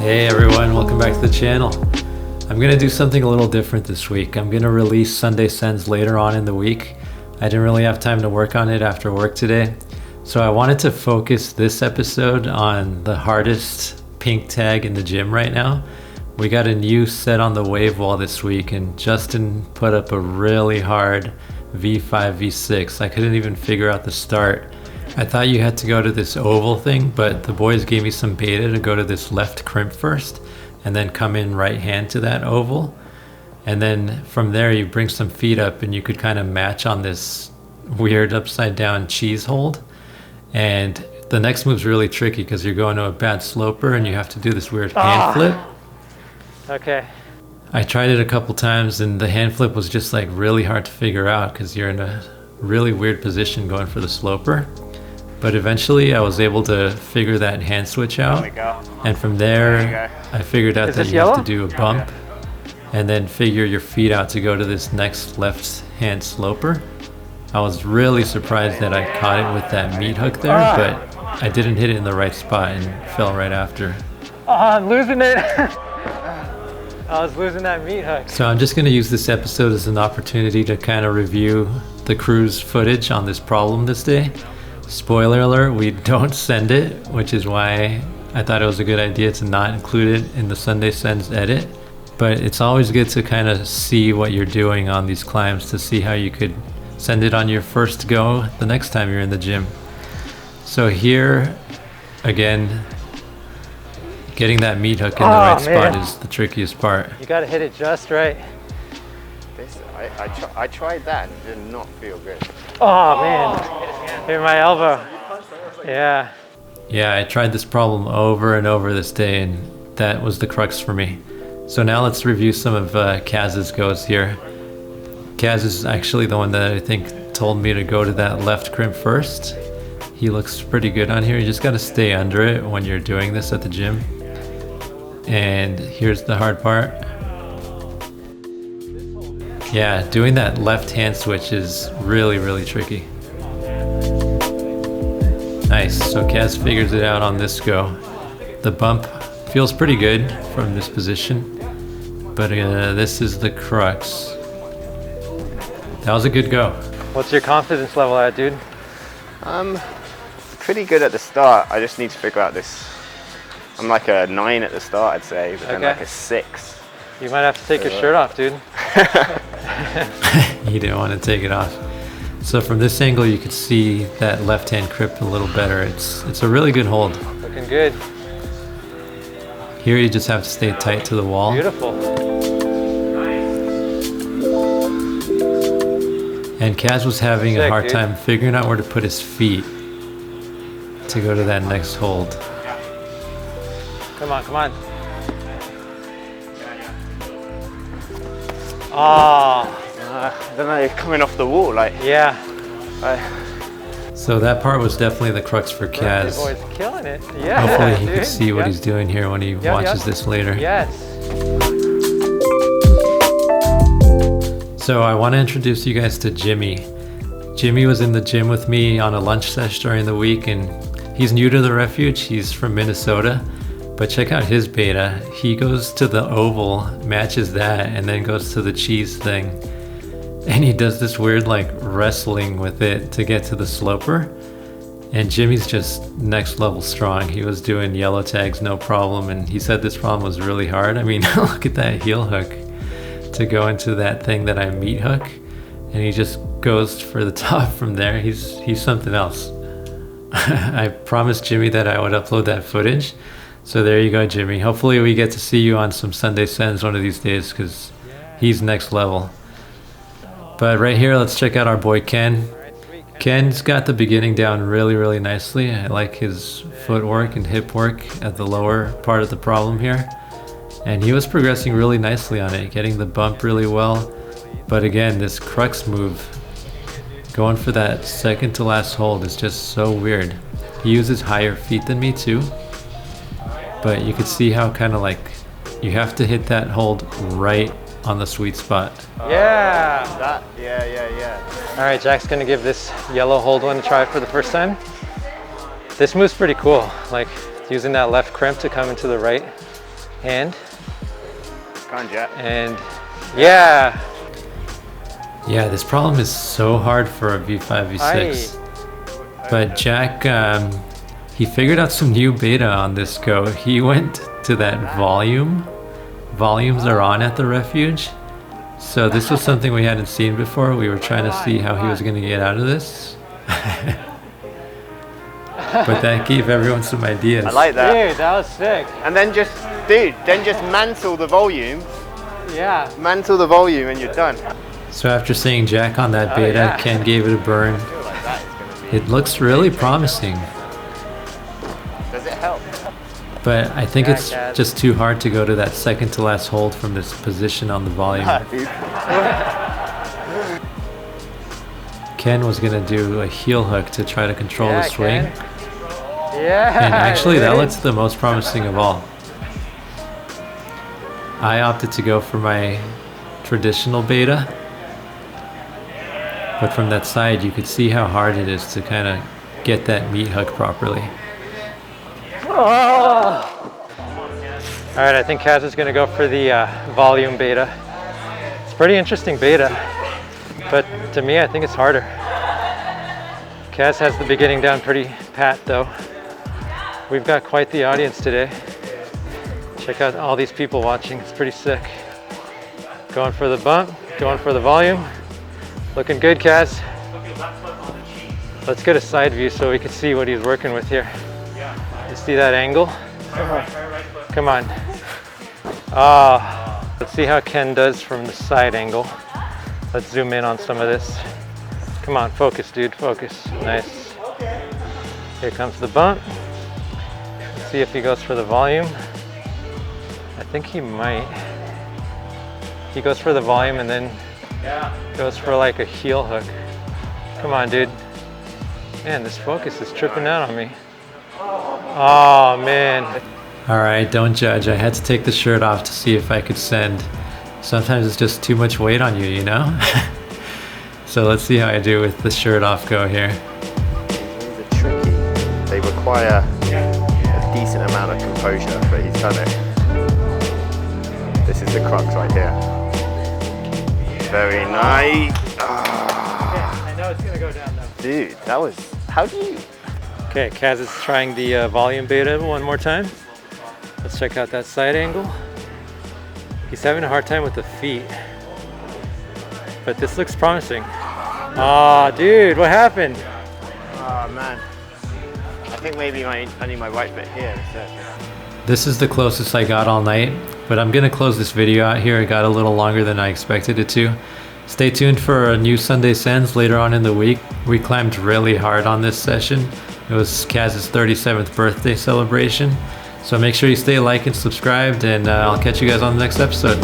Hey everyone, welcome back to the channel. I'm going to do something a little different this week. I'm going to release Sunday Sends later on in the week. I didn't really have time to work on it after work today. So I wanted to focus this episode on the hardest pink tag in the gym right now. We got a new set on the wave wall this week and Justin put up a really hard V5, V6. I couldn't even figure out the start. I thought you had to go to this oval thing, but the boys gave me some beta to go to this left crimp first and then come in right hand to that oval. And then from there you bring some feet up and you could kind of match on this weird upside down cheese hold. And the next move's really tricky because you're going to a bad sloper and you have to do this weird hand flip. Okay. I tried it a couple times and the hand flip was just like really hard to figure out because you're in a really weird position going for the sloper. But eventually I was able to figure that hand switch out. And from there I figured out that you have to do a bump and then figure your feet out to go to this next left hand sloper. I was really surprised that I caught it with that meat hook there, but I didn't hit it in the right spot and fell right after. Oh, I'm losing it. I was losing that meat hook. So I'm just going to use this episode as an opportunity to kind of review the crew's footage on this problem this day. Spoiler alert, we don't send it, which is why I thought it was a good idea to not include it in the Sunday Sends edit. But it's always good to kind of see what you're doing on these climbs to see how you could send it on your first go the next time you're in the gym. So here, again, getting that meat hook in the right spot is the trickiest part. You gotta hit it just right. I tried that and it did not feel good. Oh man, hit my elbow. Yeah. Yeah, I tried this problem over and over this day and that was the crux for me. So now let's review some of Kaz's goes here. Kaz is actually the one that I think told me to go to that left crimp first. He looks pretty good on here. You just gotta stay under it when you're doing this at the gym. And here's the hard part. Yeah, doing that left hand switch is really, really tricky. Nice, so Kaz figures it out on this go. The bump feels pretty good from this position, but this is the crux. That was a good go. What's your confidence level at, dude? Pretty good at the start. I just need to figure out this. I'm like a 9 at the start, I'd say, but then like a 6. You might have to take your shirt off, dude. You didn't want to take it off. So from this angle you could see that left hand grip a little better. It's a really good hold. Looking good. Here you just have to stay tight to the wall. Beautiful. And Kaz was having a hard time figuring out where to put his feet to go to that next hold. Come on, come on. Oh. I don't know, coming off the wall, like. Yeah. So that part was definitely the crux for Kaz. Boy's killing it. Yeah. Hopefully he can see what he's doing here when he watches this later. Yes. So I want to introduce you guys to Jimmy. Jimmy was in the gym with me on a lunch session during the week and he's new to the Refuge. He's from Minnesota. But check out his beta. He goes to the oval, matches that, and then goes to the cheese thing. And he does this weird like wrestling with it to get to the sloper. And Jimmy's just next level strong. He was doing yellow tags no problem, and he said this problem was really hard. I mean, look at that heel hook to go into that thing that I meat hook. And he just goes for the top from there. He's something else. I promised Jimmy that I would upload that footage. So there you go, Jimmy. Hopefully we get to see you on some Sunday Sends one of these days because he's next level. But right here, let's check out our boy Ken. Ken's got the beginning down really, really nicely. I like his footwork and hip work at the lower part of the problem here. And he was progressing really nicely on it, getting the bump really well. But again, this crux move, going for that second to last hold is just so weird. He uses higher feet than me too. But you could see how kind of like you have to hit that hold right on the sweet spot. Yeah. Yeah. All right, Jack's gonna give this yellow hold one a try for the first time. This move's pretty cool. Like using that left crimp to come into the right And Go on, Jack. and yeah. Yeah, this problem is so hard for a V5, V6. But Jack, he figured out some new beta on this go. He went to that volume. Volumes are on at the Refuge. So this was something we hadn't seen before. We were trying to see how he was going to get out of this. But that gave everyone some ideas. I like that. Dude, that was sick. And then just mantle the volume. Yeah. Mantle the volume and you're done. So after seeing Jack on that beta, yeah. Ken gave it a burn. I feel like that is going to be... It looks really promising, Does it help? but I think it's Kaz. just too hard to go to that second to last hold from this position on the volume. Ken was gonna do a heel hook to try to control the swing. Ken. Yeah. And actually that dude. looks the most promising of all. I opted to go for my traditional beta, but from that side you could see how hard it is to kind of get that meat hook properly. Oh. All right, I think Kaz is gonna go for the volume beta. It's pretty interesting beta, but to me I think it's harder. Kaz has the beginning down pretty pat though. We've got quite the audience today. Check out all these people watching, it's pretty sick. Going for the bump, going for the volume. Looking good, Kaz. Let's get a side view so we can see what he's working with here. You see that angle? Come on. Let's see how Ken does from the side angle. Let's zoom in on some of this. Come on, focus, dude, focus. Nice. Here comes the bump. Let's see if he goes for the volume. I think he might. He goes for the volume and then goes for like a heel hook. Come on, dude. Man, this focus is tripping out on me. Oh, man. Alright, don't judge. I had to take the shirt off to see if I could send. Sometimes it's just too much weight on you, you know? So let's see how I do with the shirt off go here. These are tricky. They require a decent amount of composure, but he's done it. This is the crux right here. Very nice. I know it's gonna go down though. Dude, that was... How do you... Okay, Kaz is trying the volume beta one more time. Let's check out that side angle. He's having a hard time with the feet, but this looks promising. Ah, dude, what happened? Oh, man. I think maybe I need my right foot here. This is the closest I got all night, but I'm gonna close this video out here. It got a little longer than I expected it to. Stay tuned for a new Sunday Sends later on in the week. We climbed really hard on this session. It was Kaz's 37th birthday celebration. So make sure you stay like and subscribed, and I'll catch you guys on the next episode.